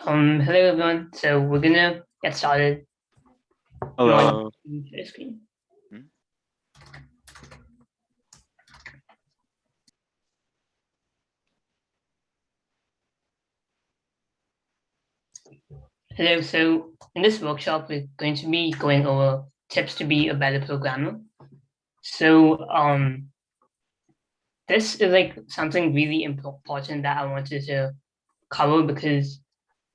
Hello everyone. So we're gonna get started. You want Hello. to share screen? Hmm? Hello. So in this workshop, we're going to be going over tips to be a better programmer. So this is like something really important that I wanted to cover because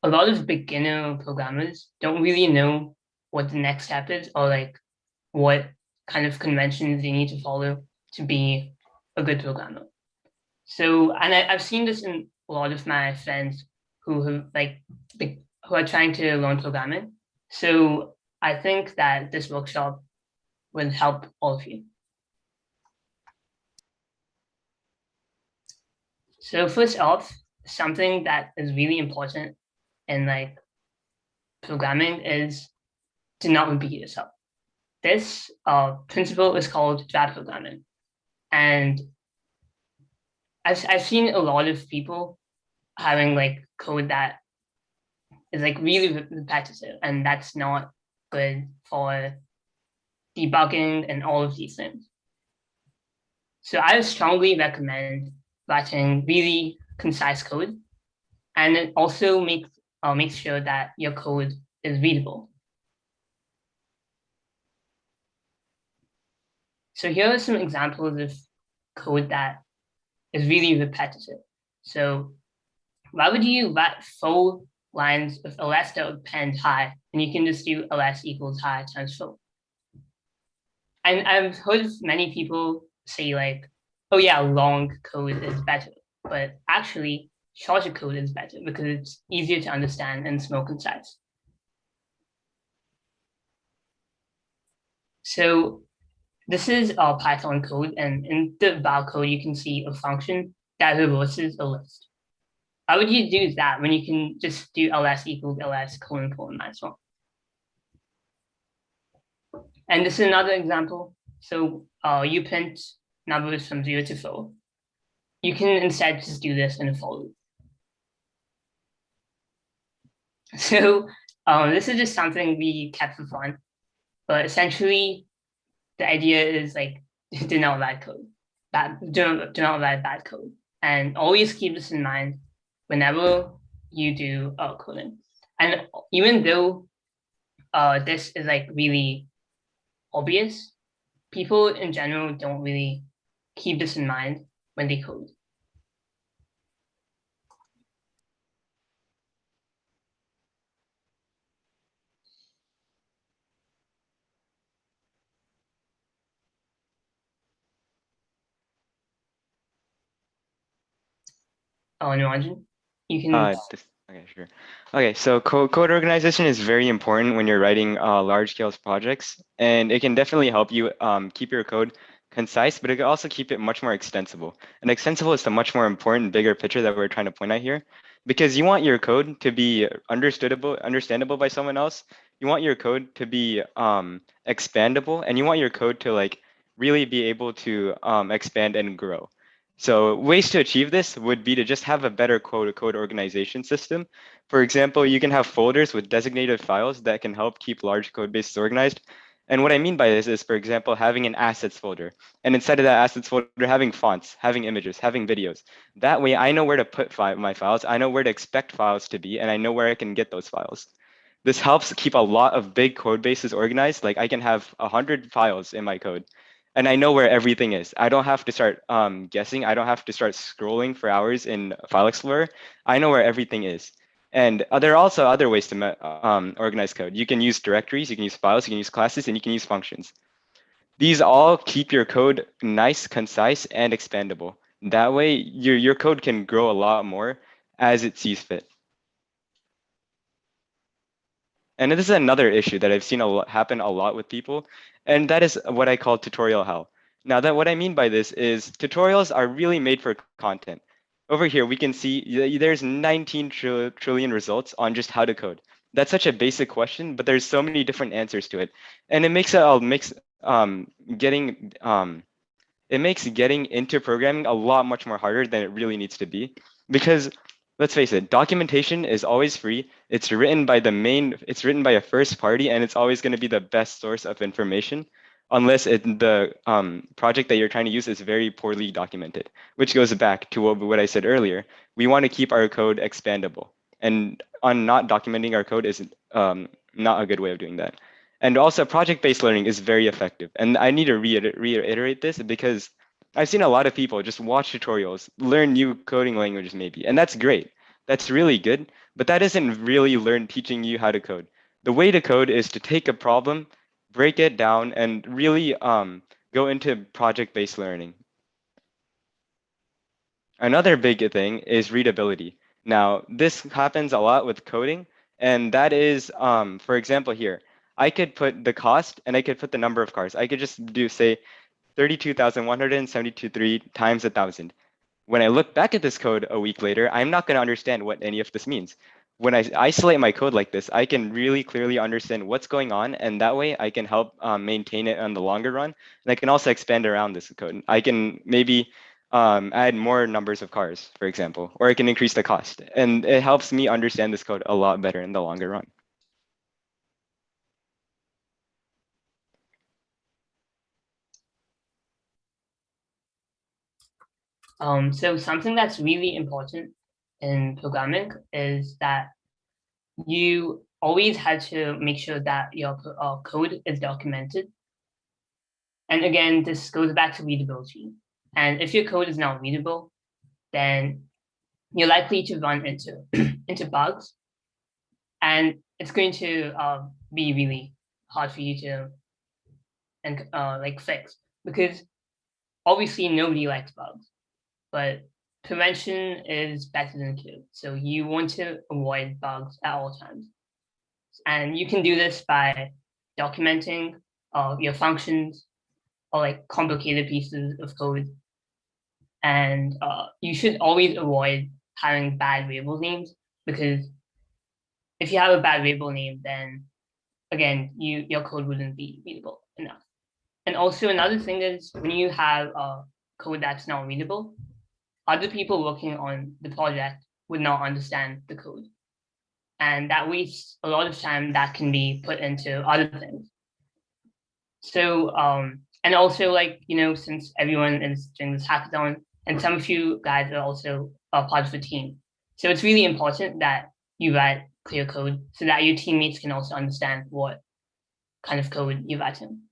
a lot of beginner programmers don't really know what the next step is or like what kind of conventions they need to follow to be a good programmer. So, and I've seen this in a lot of my friends who have who are trying to learn programming. So I think that this workshop will help all of you. So first off, something that is really important in like programming is to not repeat yourself. This principle is called dry programming, and I've seen a lot of people having like code that is like really repetitive, and that's not good for debugging and all of these things. So I strongly recommend writing really concise code, and it also makes sure that your code is readable. So here are some examples of code that is really repetitive. So why would you write full lines of ls that append high, and you can just do ls equals high times full? And I've heard of many people say like, oh yeah, long code is better, but actually shorter code is better because it's easier to understand and it's more concise. So this is our Python code, and in the val code you can see a function that reverses a list. How would you do that when you can just do ls equals ls colon colon minus one? And this is another example. So you print numbers from 0 to 4. You can instead just do this in a for loop. So this is just something we kept for fun, but essentially the idea is like do not write code, do not write bad code, and always keep this in mind whenever you do coding. And even though this is like really obvious, people in general don't really keep this in mind when they code. Oh, Niranjan, you can. Okay, sure. Okay, so code organization is very important when you're writing large scale projects, and it can definitely help you keep your code concise, but it can also keep it much more extensible. And extensible is the much more important, bigger picture that we're trying to point out here, because you want your code to be understandable by someone else. You want your code to be expandable, and you want your code to like really be able to expand and grow. So ways to achieve this would be to just have a better code organization system. For example, you can have folders with designated files that can help keep large code bases organized. And what I mean by this is, for example, having an assets folder. And inside of that assets folder, having fonts, having images, having videos. That way I know where to put my files. I know where to expect files to be, and I know where I can get those files. This helps keep a lot of big code bases organized. Like I can have 100 files in my code and I know where everything is. I don't have to start guessing. I don't have to start scrolling for hours in File Explorer. I know where everything is. And there are also other ways to organize code. You can use directories, you can use files, you can use classes, and you can use functions. These all keep your code nice, concise, and expandable. That way, your code can grow a lot more as it sees fit. And this is another issue that I've seen happen a lot with people, and that is what I call tutorial hell. Now, that what I mean by this is tutorials are really made for content. Over here, we can see there's 19 trillion results on just how to code. That's such a basic question, but there's so many different answers to it, and um, getting it makes getting into programming a lot much more harder than it really needs to be, because let's face it, documentation is always free. It's written by a first party, and it's always going to be the best source of information, unless the project that you're trying to use is very poorly documented, which goes back to what I said earlier. We want to keep our code expandable, and on not documenting our code is not a good way of doing that. And also, project-based learning is very effective. And I need to reiterate this because I've seen a lot of people just watch tutorials, learn new coding languages maybe, and that's great. That's really good, but that isn't really teaching you how to code. The way to code is to take a problem, break it down, and really go into project-based learning. Another big thing is readability. Now, this happens a lot with coding, and that is, for example, here, I could put the cost and I could put the number of cars. I could just do, say, 32,173 times 1,000. When I look back at this code a week later, I'm not going to understand what any of this means. When I isolate my code like this, I can really clearly understand what's going on, and that way I can help maintain it on the longer run. And I can also expand around this code. I can maybe add more numbers of cars, for example, or I can increase the cost. And it helps me understand this code a lot better in the longer run. So something that's really important in programming is that you always had to make sure that your code is documented. And again, this goes back to readability. And if your code is not readable, then you're likely to run into into bugs, and it's going to be really hard for you to like fix, because obviously nobody likes bugs, but prevention is better than cure. So you want to avoid bugs at all times. And you can do this by documenting your functions or like complicated pieces of code. And you should always avoid having bad variable names, because if you have a bad variable name, then again, your code wouldn't be readable enough. And also another thing is, when you have a code that's not readable, other people working on the project would not understand the code. And that wastes a lot of time that can be put into other things. So, and also, like, since everyone is doing this hackathon, and some of you guys are also a part of the team. So it's really important that you write clear code so that your teammates can also understand what kind of code you've written.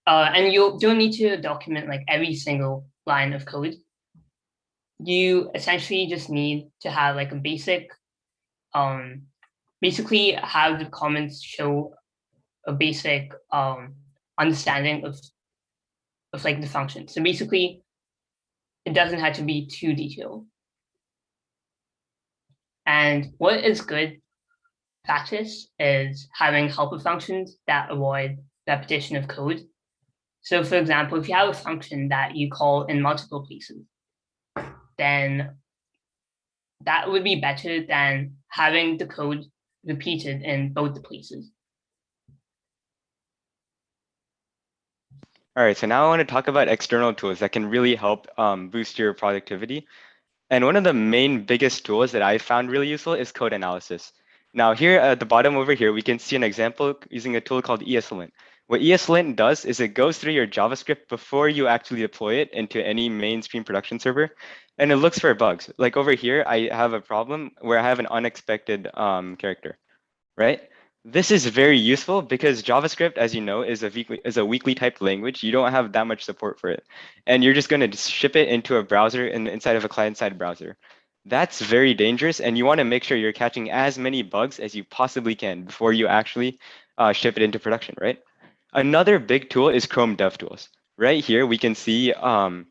And you don't need to document like every single line of code. You essentially just need to have like a basically have the comments show a basic understanding of like the function. So basically, it doesn't have to be too detailed. And what is good practice is having helper functions that avoid repetition of code. So for example, if you have a function that you call in multiple places, then that would be better than having the code repeated in both the places. All right, so now I want to talk about external tools that can really help boost your productivity. And one of the main biggest tools that I found really useful is code analysis. Now here at the bottom over here, we can see an example using a tool called ESLint. What ESLint does is it goes through your JavaScript before you actually deploy it into any mainstream production server, and it looks for bugs. Like over here, I have a problem where I have an unexpected character, right? This is very useful because JavaScript, as you know, is a weakly typed language. You don't have that much support for it. And you're just going to ship it into a browser inside of a client-side browser. That's very dangerous, and you want to make sure you're catching as many bugs as you possibly can before you actually ship it into production, right? Another big tool is Chrome DevTools. Right here, we can see, and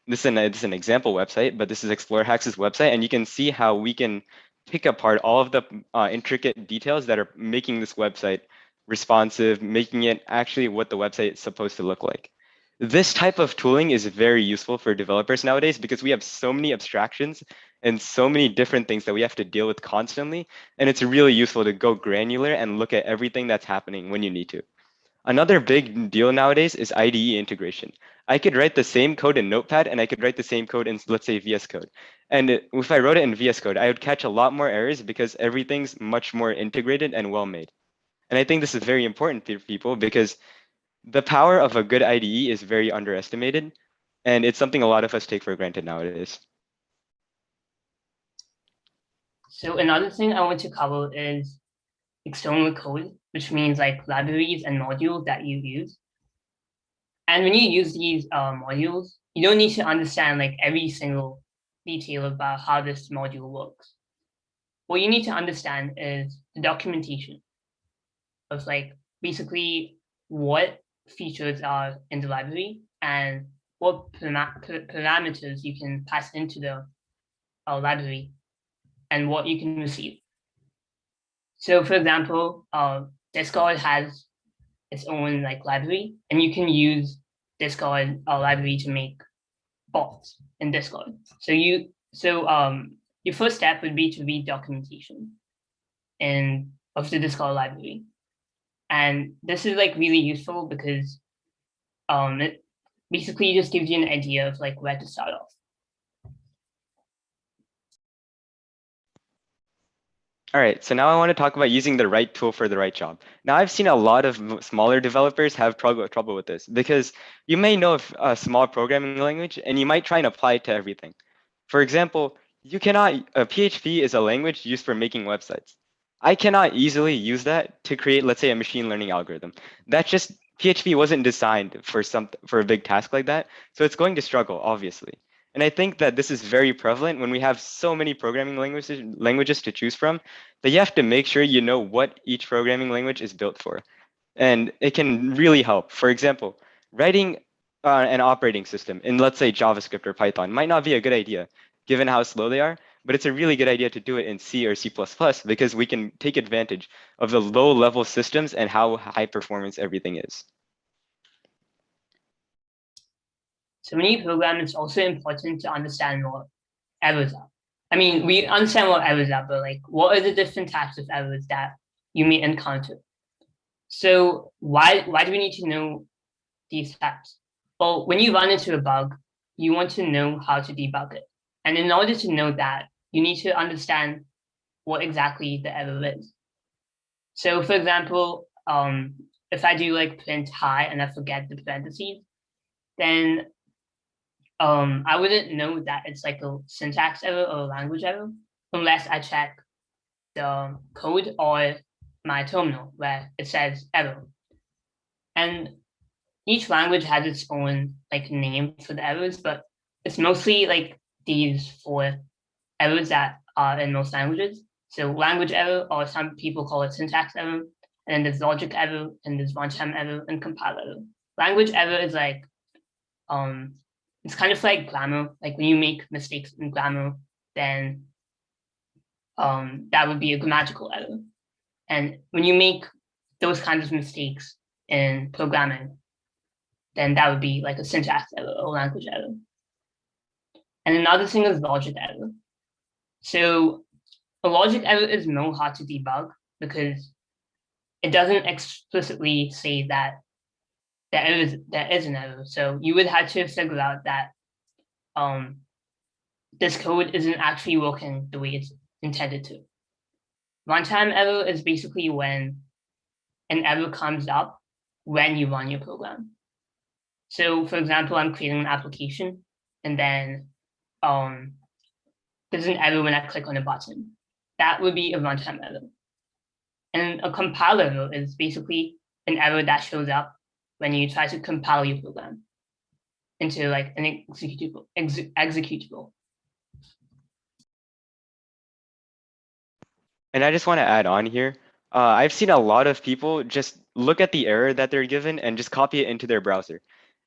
this is an example website, but this is Explorer Hacks' website, and you can see how we can pick apart all of the intricate details that are making this website responsive, making it actually what the website is supposed to look like. This type of tooling is very useful for developers nowadays because we have so many abstractions and so many different things that we have to deal with constantly. And it's really useful to go granular and look at everything that's happening when you need to. Another big deal nowadays is IDE integration. I could write the same code in Notepad and I could write the same code in, let's say, VS Code. And if I wrote it in VS Code, I would catch a lot more errors because everything's much more integrated and well made. And I think this is very important to people because the power of a good IDE is very underestimated. And it's something a lot of us take for granted nowadays. So another thing I want to cover is external code, which means like libraries and modules that you use. And when you use these modules, you don't need to understand like every single detail about how this module works. What you need to understand is the documentation of like basically what features are in the library and what parameters you can pass into the library and what you can receive. So for example, Discord has its own like library, and you can use Discord library to make bots in Discord. Your first step would be to read documentation and of the Discord library. And this is like really useful because it basically just gives you an idea of like where to start off. All right, so now I want to talk about using the right tool for the right job. Now, I've seen a lot of smaller developers have trouble with this because you may know a small programming language and you might try and apply it to everything. For example, PHP is a language used for making websites. I cannot easily use that to create, let's say, a machine learning algorithm. That's just PHP wasn't designed for a big task like that, so it's going to struggle, obviously. And I think that this is very prevalent when we have so many programming languages to choose from that you have to make sure you know what each programming language is built for. And it can really help. For example, writing an operating system in, let's say, JavaScript or Python might not be a good idea given how slow they are, but it's a really good idea to do it in C or C++ because we can take advantage of the low level systems and how high performance everything is. So when you program, it's also important to understand what errors are. I mean, we understand what errors are, but like, what are the different types of errors that you may encounter? So why do we need to know these types? Well, when you run into a bug, you want to know how to debug it. And in order to know that, you need to understand what exactly the error is. So for example, if I do like print hi and I forget the parentheses, then I wouldn't know that it's like a syntax error or a language error unless I check the code or my terminal where it says error. And each language has its own like name for the errors, but it's mostly like these four errors that are in most languages. So language error, or some people call it syntax error, and then there's logic error, and there's runtime error, and compile error. Language error is like it's kind of like grammar. Like when you make mistakes in grammar, then that would be a grammatical error. And when you make those kinds of mistakes in programming, then that would be like a syntax error or language error. And another thing is logic error. So a logic error is more hard to debug because it doesn't explicitly say that there is an error. So you would have to figure out that this code isn't actually working the way it's intended to. Runtime error is basically when an error comes up when you run your program. So for example, I'm creating an application and then there's an error when I click on a button. That would be a runtime error. And a compile error is basically an error that shows up when you try to compile your program into like an executable. And I just want to add on here. I've seen a lot of people just look at the error that they're given and just copy it into their browser.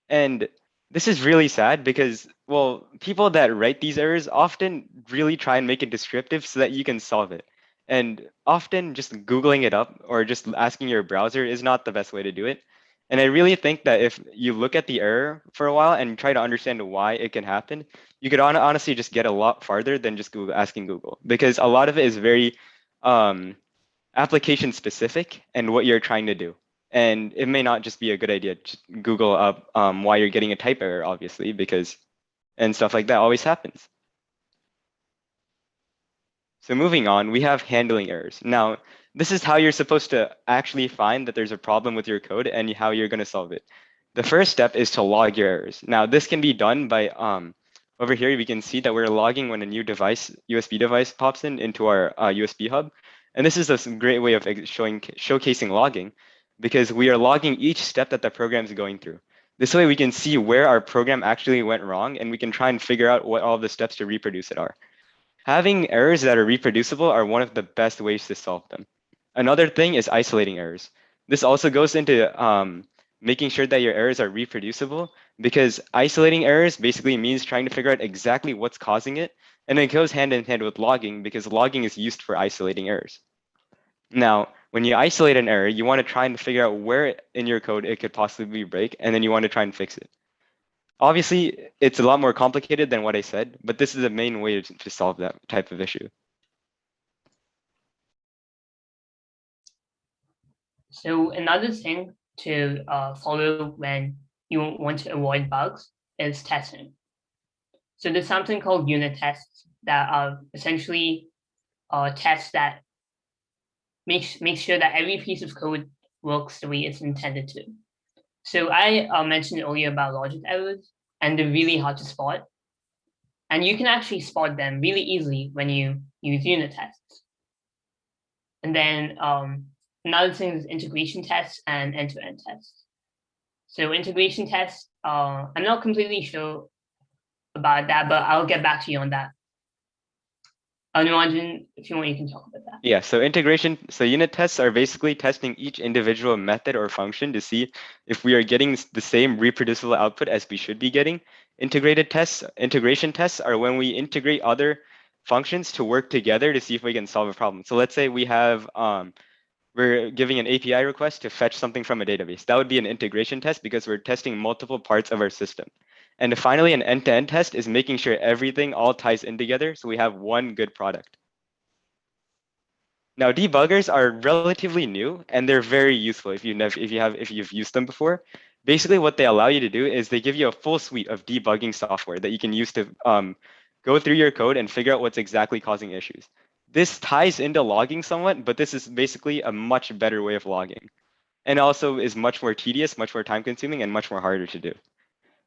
And this is really sad because, well, people that write these errors often really try and make it descriptive so that you can solve it. And often just Googling it up or just asking your browser is not the best way to do it. And I really think that if you look at the error for a while and try to understand why it can happen, you could honestly just get a lot farther than just asking Google because a lot of it is very um, application specific and what you're trying to do. And it may not just be a good idea to Google up why you're getting a type error, obviously, and stuff like that always happens. So moving on, we have handling errors. Now, this is how you're supposed to actually find that there's a problem with your code and how you're going to solve it. The first step is to log your errors. Now, this can be done by, over here, we can see that we're logging when a new device, USB device pops into our USB hub. And this is a great way of showcasing logging because we are logging each step that the program is going through. This way we can see where our program actually went wrong and we can try and figure out what all the steps to reproduce it are. Having errors that are reproducible are one of the best ways to solve them. Another thing is isolating errors. This also goes into making sure that your errors are reproducible because isolating errors basically means trying to figure out exactly what's causing it. And it goes hand in hand with logging because logging is used for isolating errors. Now, when you isolate an error, you want to try and figure out where in your code it could possibly break, and then you want to try and fix it. Obviously, it's a lot more complicated than what I said, but this is the main way to solve that type of issue. So another thing to follow when you want to avoid bugs is testing. So there's something called unit tests that are essentially tests that make sure that every piece of code works the way it's intended to. So I mentioned earlier about logic errors, and they're really hard to spot. And you can actually spot them really easily when you use unit tests. And then another thing is integration tests and end-to-end tests. So integration tests, I'm not completely sure about that, but I'll get back to you on that. Anuranjan, if you want, you can talk about that. Yeah, so unit tests are basically testing each individual method or function to see if we are getting the same reproducible output as we should be getting. Integration tests are when we integrate other functions to work together to see if we can solve a problem. So let's say we have, we're giving an API request to fetch something from a database. That would be an integration test because we're testing multiple parts of our system. And finally, an end-to-end test is making sure everything all ties in together so we have one good product. Now, debuggers are relatively new and they're very useful if you've used them before. Basically, what they allow you to do is they give you a full suite of debugging software that you can use to go through your code and figure out what's exactly causing issues. This ties into logging somewhat, but this is basically a much better way of logging, and also is much more tedious, much more time consuming, and much more harder to do.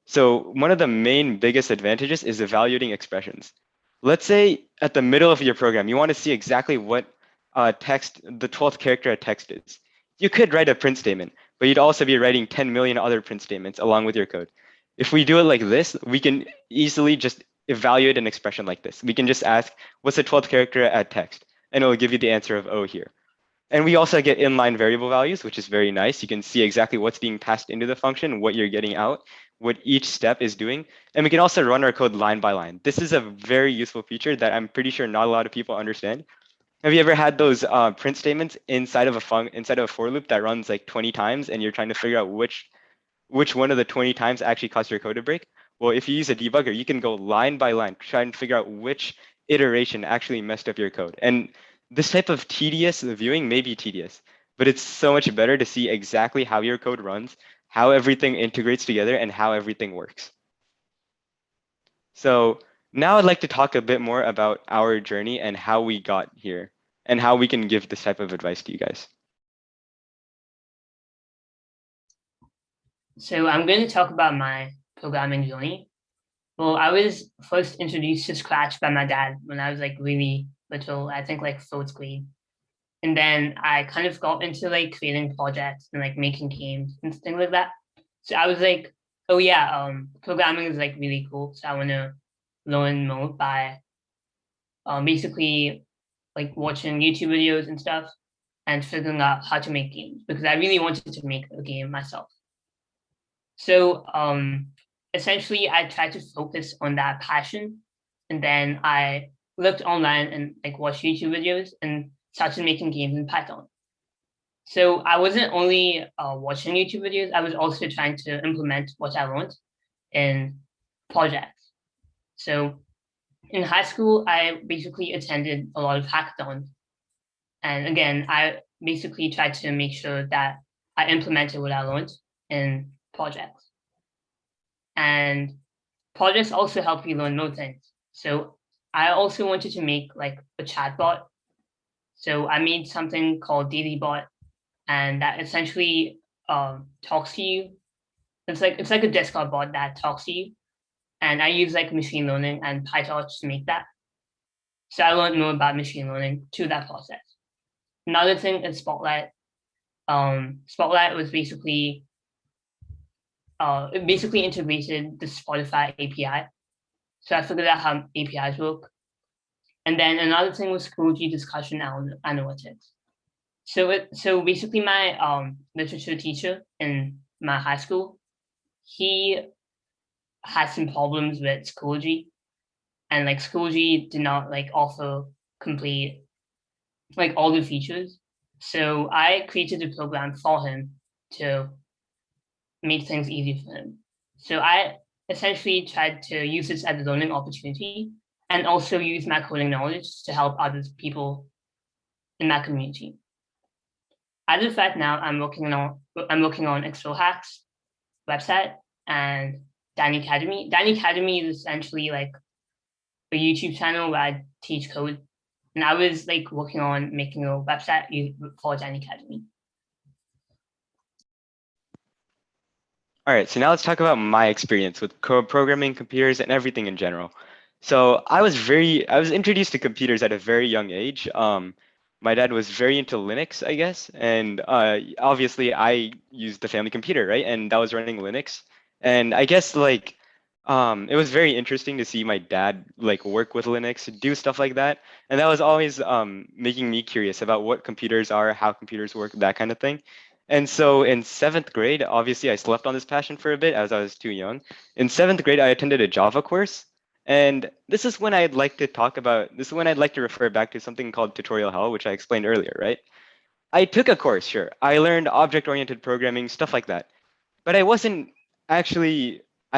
So one of the main biggest advantages is evaluating expressions. Let's say at the middle of your program, you want to see exactly what the 12th character of text is. You could write a print statement, but you'd also be writing 10 million other print statements along with your code. If we do it like this, we can easily just evaluate an expression like this. We can just ask, what's the 12th character at text? And it will give you the answer of O here. And we also get inline variable values, which is very nice. You can see exactly what's being passed into the function, what you're getting out, what each step is doing. And we can also run our code line by line. This is a very useful feature that I'm pretty sure not a lot of people understand. Have you ever had those print statements inside of a for loop that runs like 20 times and you're trying to figure out which one of the 20 times actually caused your code to break? Well, if you use a debugger, you can go line by line, try and figure out which iteration actually messed up your code. And this type of tedious viewing may be tedious, but it's so much better to see exactly how your code runs, how everything integrates together, and how everything works. So now I'd like to talk a bit more about our journey and how we got here and how we can give this type of advice to you guys. So I'm going to talk about my programming journey. Well, I was first introduced to Scratch by my dad when I was like really little, I think like fourth grade. And then I kind of got into like creating projects and like making games and things like that. So I was like, oh yeah, programming is like really cool. So I want to learn more by basically like watching YouTube videos and stuff and figuring out how to make games because I really wanted to make a game myself. So essentially I tried to focus on that passion, and then I looked online and like watched YouTube videos and started making games in Python. So I wasn't only watching YouTube videos, I was also trying to implement what I learned in projects. So in high school, I basically attended a lot of hackathons. And again, I basically tried to make sure that I implemented what I learned in projects. And projects also help you learn more things. So I also wanted to make like a chatbot. So I made something called DailyBot, and that essentially talks to you. It's like a Discord bot that talks to you, and I use like machine learning and PyTorch to make that. So I learned more about machine learning through that process. Another thing is Spotlight. Spotlight was basically it basically integrated the Spotify API. So I figured out how APIs work. And then another thing was Schoology discussion analytics. So basically my literature teacher in my high school, he had some problems with Schoology, and like Schoology did not like offer complete like all the features. So I created a program for him to make things easy for him. So I essentially tried to use this as a learning opportunity and also use my coding knowledge to help other people in that community. As of right now, I'm working on Explore Hacks website and Danny Academy. Danny Academy is essentially like a YouTube channel where I teach code, and I was like working on making a website for Danny Academy. All right, so now let's talk about my experience with programming computers and everything in general. So I was introduced to computers at a very young age. My dad was very into Linux, I guess, and obviously I used the family computer, right? And that was running Linux. And I guess like it was very interesting to see my dad like work with Linux, do stuff like that. And that was always making me curious about what computers are, how computers work, that kind of thing. And so in seventh grade, obviously I slept on this passion for a bit as I was too young. In seventh grade, I attended a Java course. And this is when this is when I'd like to refer back to something called tutorial hell, which I explained earlier, right? I took a course, sure. I learned object-oriented programming, stuff like that. But I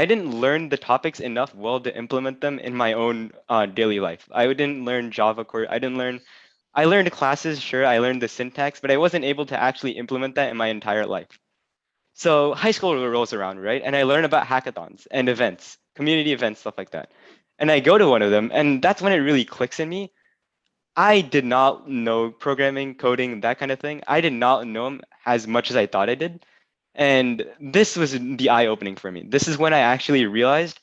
didn't learn the topics enough well to implement them in my own daily life. I didn't learn Java core. I learned classes, sure. I learned the syntax, but I wasn't able to actually implement that in my entire life. So high school rolls around, right? And I learn about hackathons and events, community events, stuff like that. And I go to one of them, and that's when it really clicks in me. I did not know programming, coding, that kind of thing. I did not know them as much as I thought I did. And this was the eye opening for me. This is when I actually realized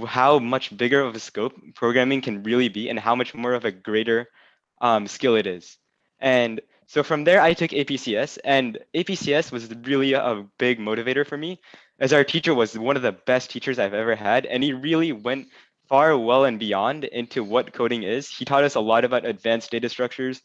how much bigger of a scope programming can really be and how much more of a greater skill it is. And so from there, I took APCS, and APCS was really a big motivator for me, as our teacher was one of the best teachers I've ever had, and he really went far well and beyond into what coding is. He taught us a lot about advanced data structures,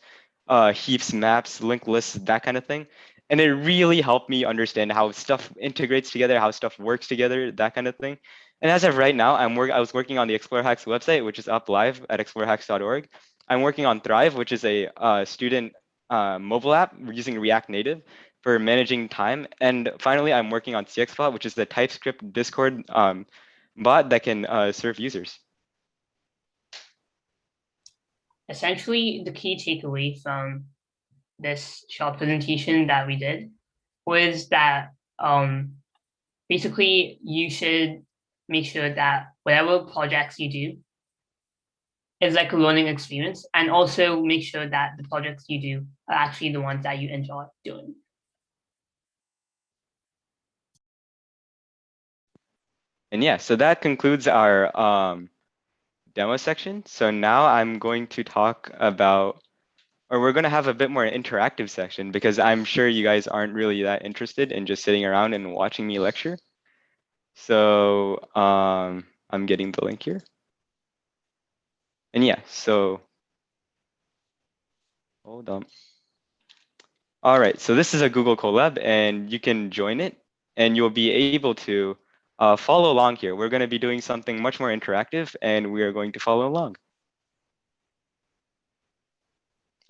heaps, maps, linked lists, that kind of thing. And it really helped me understand how stuff integrates together, how stuff works together, that kind of thing. And as of right now, I was working on the Explore Hacks website, which is up live at explorehacks.org. I'm working on Thrive, which is a student mobile app using React Native for managing time. And finally, I'm working on CXBot, which is the TypeScript Discord bot that can serve users. Essentially, the key takeaway from this short presentation that we did was that basically you should make sure that whatever projects you do is like a learning experience, and also make sure that the projects you do are actually the ones that you enjoy doing. And yeah, so that concludes our demo section. So now I'm going to talk about, or we're going to have a bit more interactive section because I'm sure you guys aren't really that interested in just sitting around and watching me lecture. So I'm getting the link here. And yeah, so hold on. All right, so this is a Google Colab and you can join it and you'll be able to follow along here. We're going to be doing something much more interactive and we are going to follow along.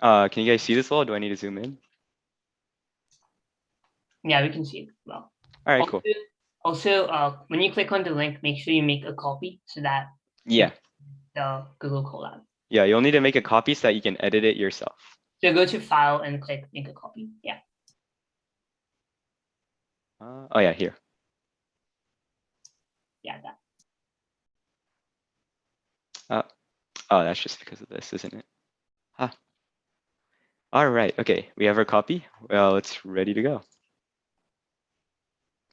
Can you guys see this well? Do I need to zoom in? Yeah, we can see it well. All right, cool. Also, when you click on the link, make sure you make a copy so that Yeah. The Google Colab. Yeah, you'll need to make a copy so that you can edit it yourself. So go to File and click Make a Copy. Yeah. Oh yeah, here. Yeah, that. Oh, that's just because of this, isn't it? Huh. All right, okay, we have our copy. Well, it's ready to go.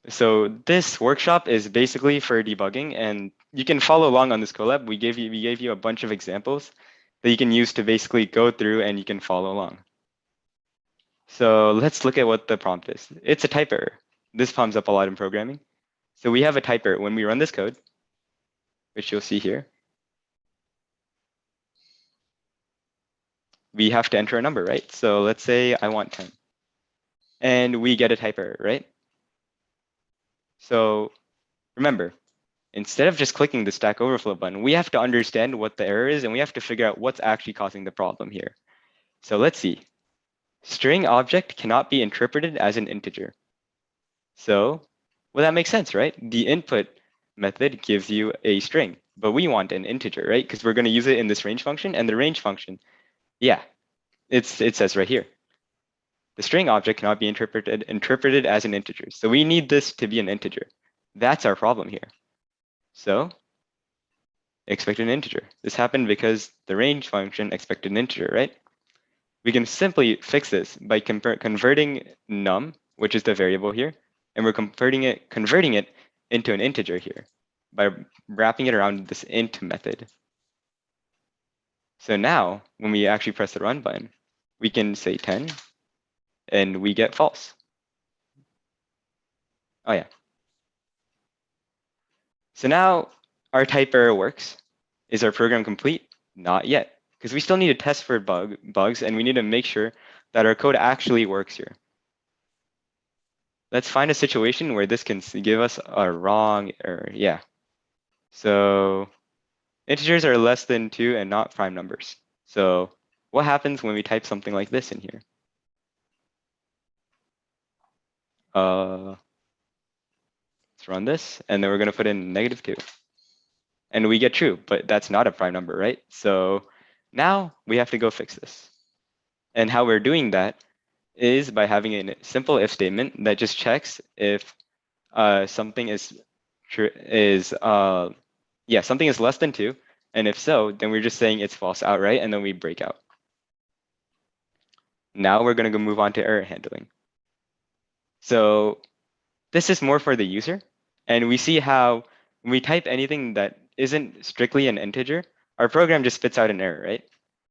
So this workshop is basically for debugging, and you can follow along on this collab. We gave you a bunch of examples that you can use to basically go through and you can follow along. So let's look at what the prompt is. It's a type error. This comes up a lot in programming. So we have a type error. When we run this code, which you'll see here, we have to enter a number, right? So let's say I want 10. And we get a type error, right? So remember, instead of just clicking the Stack Overflow button, we have to understand what the error is and we have to figure out what's actually causing the problem here. So let's see. String object cannot be interpreted as an integer. So, well, that makes sense, right? The input method gives you a string, but we want an integer, right? Because we're going to use it in this range function, and the range function, yeah, it says right here. The string object cannot be interpreted as an integer. So we need this to be an integer. That's our problem here. So expect an integer. This happened because the range function expected an integer, right? We can simply fix this by converting num, which is the variable here, and we're converting it into an integer here by wrapping it around this int method. So now when we actually press the run button, we can say 10 and we get false. Oh yeah. So now our type error works. Is our program complete? Not yet, because we still need to test for bugs and we need to make sure that our code actually works here. Let's find a situation where this can give us a wrong error. Yeah. So integers are less than 2 and not prime numbers. So what happens when we type something like this in here? Let's run this, and then we're going to put in -2. And we get true, but that's not a prime number, right? So now we have to go fix this. And how we're doing that is by having a simple if statement that just checks if something is something is less than 2, and if so, then we're just saying it's false outright, and then we break out. Now we're going to go move on to error handling. So this is more for the user, and we see how when we type anything that isn't strictly an integer, our program just spits out an error, right?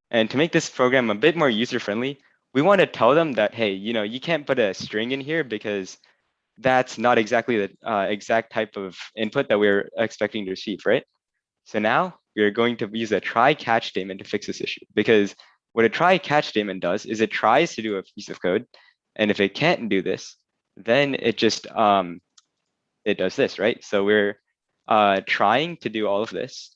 And to make this program a bit more user-friendly, we want to tell them that, hey, you can't put a string in here because that's not exactly the exact type of input that we're expecting to receive, right? So now we're going to use a try catch statement to fix this issue, because what a try catch statement does is it tries to do a piece of code, and if it can't do this, then it just it does this, right? So we're trying to do all of this,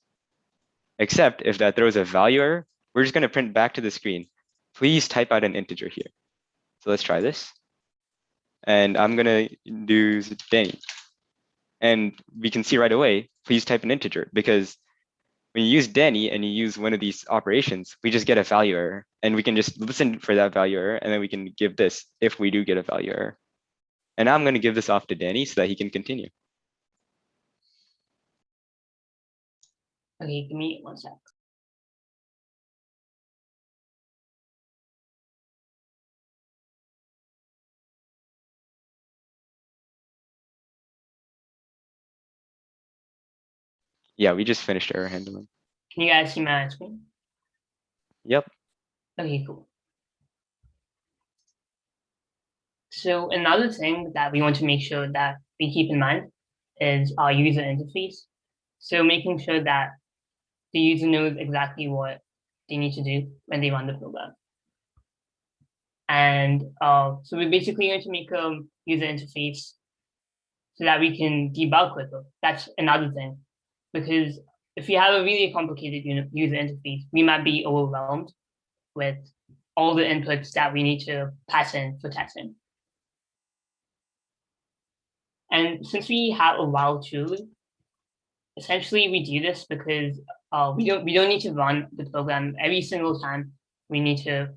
except if that throws a value error, we're just going to print back to the screen, please type out an integer here. So let's try this. And I'm going to do Danny. And we can see right away, please type an integer, because when you use Danny and you use one of these operations, we just get a value error, and we can just listen for that value error, and then we can give this if we do get a value error. And now I'm going to give this off to Danny so that he can continue. Okay, give me 1 sec. Yeah, we just finished error handling. Can you guys see my screen? Yep. Okay, cool. So another thing that we want to make sure that we keep in mind is our user interface. So making sure that the user knows exactly what they need to do when they run the program. And so we're basically going to make a user interface so that we can debug quicker. That's another thing, because if you have a really complicated user interface, we might be overwhelmed with all the inputs that we need to pass in for testing. And since we have a while tool, essentially we do this because we don't need to run the program every single time we need to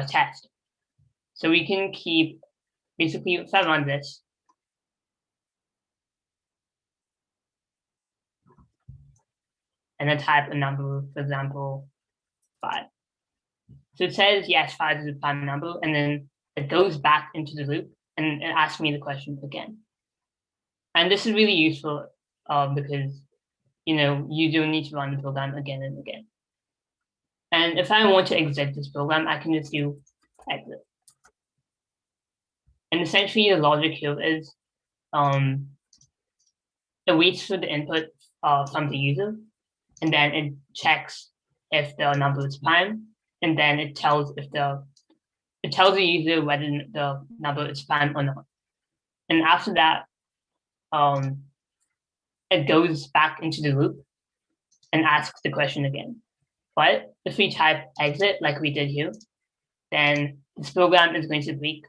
test. So we can keep basically if I run this, and then type a number, for example, 5. So it says, yes, 5 is a prime number, and then it goes back into the loop and it asks me the question again. And this is really useful because, you don't need to run the program again and again. And if I want to exit this program, I can just do exit. And essentially the logic here is it waits for the input from the user, and then it checks if the number is prime, and then it tells the user whether the number is prime or not. And after that, it goes back into the loop and asks the question again. But if we type exit like we did here, then this program is going to break.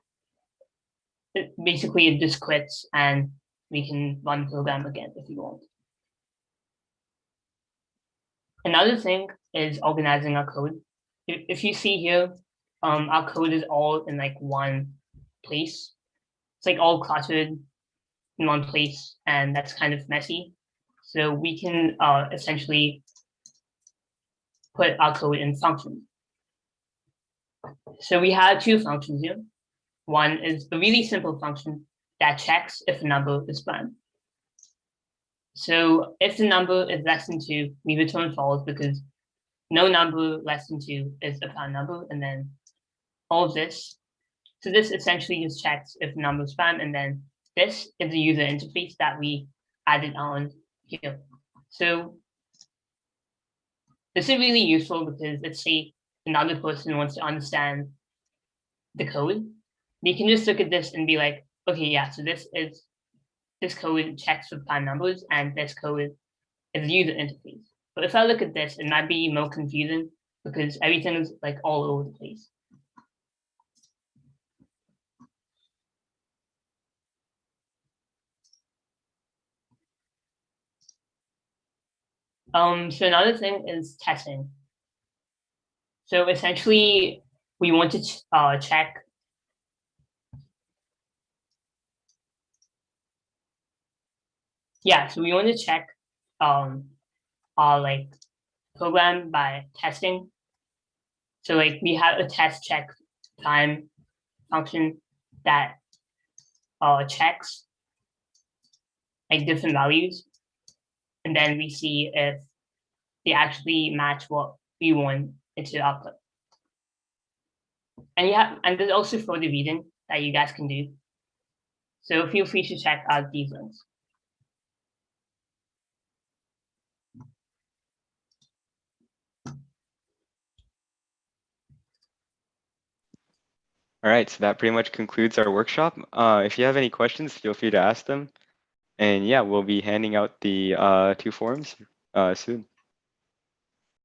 Basically, it just quits and we can run the program again if we want. Another thing is organizing our code. If you see here, our code is all in like one place. It's like all cluttered in one place, and that's kind of messy. So we can essentially put our code in functions. So we have 2 functions here. One is a really simple function that checks if a number is prime. So if the number is less than 2, we return false because no number less than 2 is a prime number, and then all of this. So this essentially just checks if the number is prime, and then this is the user interface that we added on here. So this is really useful because let's say another person wants to understand the code. They can just look at this and be like, okay, yeah, so this code checks for prime numbers, and this code is the user interface. But if I look at this, it might be more confusing because everything is like all over the place. So another thing is testing. So essentially, we want to check. Yeah, so we want to check our like program by testing. So like we have a test check time function that checks like different values, and then we see if they actually match what we want it to output. And there's also further reading that you guys can do. So feel free to check out these links. All right, so that pretty much concludes our workshop. If you have any questions, feel free to ask them. And yeah, we'll be handing out the 2 forms soon.